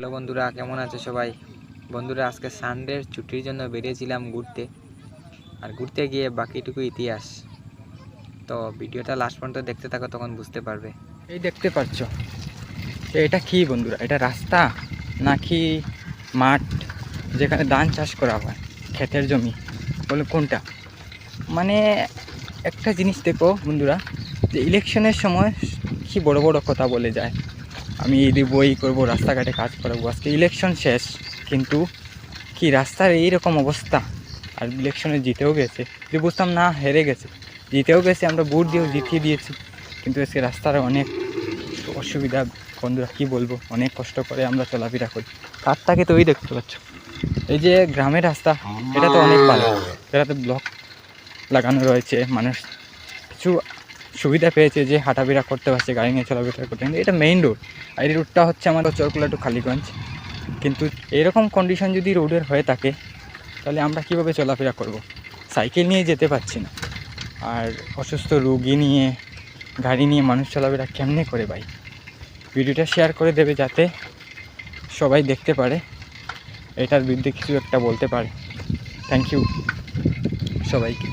Hello বন্ধুরা, কেমন আছে সবাই? বন্ধুরা, আজকে সানডের ছুটির জন্য বেরিয়েছিলাম ঘুরতে। আর ঘুরতে গিয়ে বাকিটুকু ইতিহাস। তো ভিডিওটা লাস্ট পর্যন্ত দেখতে থাকো, তখন বুঝতে পারবে। এই দেখতে পাচ্ছ এটা কি বন্ধুরা? এটা রাস্তা নাকি মাঠ যেখানে ধান চাষ করা হয়, ক্ষেতের জমি বলে কোনটা? মানে একটা জিনিস দেখো বন্ধুরা, যে ইলেকশনের সময় কি বড় বড় কথা বলে যায়, আমি এই দেবো, এই করবো, রাস্তাঘাটে কাজ করাবো। আজকে ইলেকশন শেষ, কিন্তু কি রাস্তার এইরকম অবস্থা। আর ইলেকশনে জিতেও গেছে, যে বুঝতাম না হেরে গেছে, জিতেও গেছে, আমরা ভোট দিয়েও জিতিয়ে দিয়েছি, কিন্তু আজকে রাস্তার অনেক অসুবিধা। বন্ধুরা কি বলবো, অনেক কষ্ট করে আমরা চলাফেরা করি। রাস্তাকে তো ওই দেখতে পাচ্ছ, এই যে গ্রামের রাস্তা, এটা তো অনেক ভালো, এটাতে ব্লক লাগানো রয়েছে, মানুষ কিছু সুবিধা পেয়েছে, যে হাঁটাফেরা করতে পারছে, গাড়ি নিয়ে চলাফেরা করতে। কিন্তু এটা মেইন রোড, আর এই রোডটা হচ্ছে আমাদের চরকুলা টু কালীগঞ্জ। কিন্তু এরকম কন্ডিশন যদি রোডের হয়ে থাকে, তাহলে আমরা কীভাবে চলাফেরা করব? সাইকেল নিয়ে যেতে পারছি না, আর অসুস্থ রোগী নিয়ে, গাড়ি নিয়ে মানুষ চলাফেরা কেমনে করে ভাই? ভিডিওটা শেয়ার করে দেবে, যাতে সবাই দেখতে পারে, এটার বিরুদ্ধে কিছু একটা বলতে পারে। থ্যাংক ইউ সবাইকে।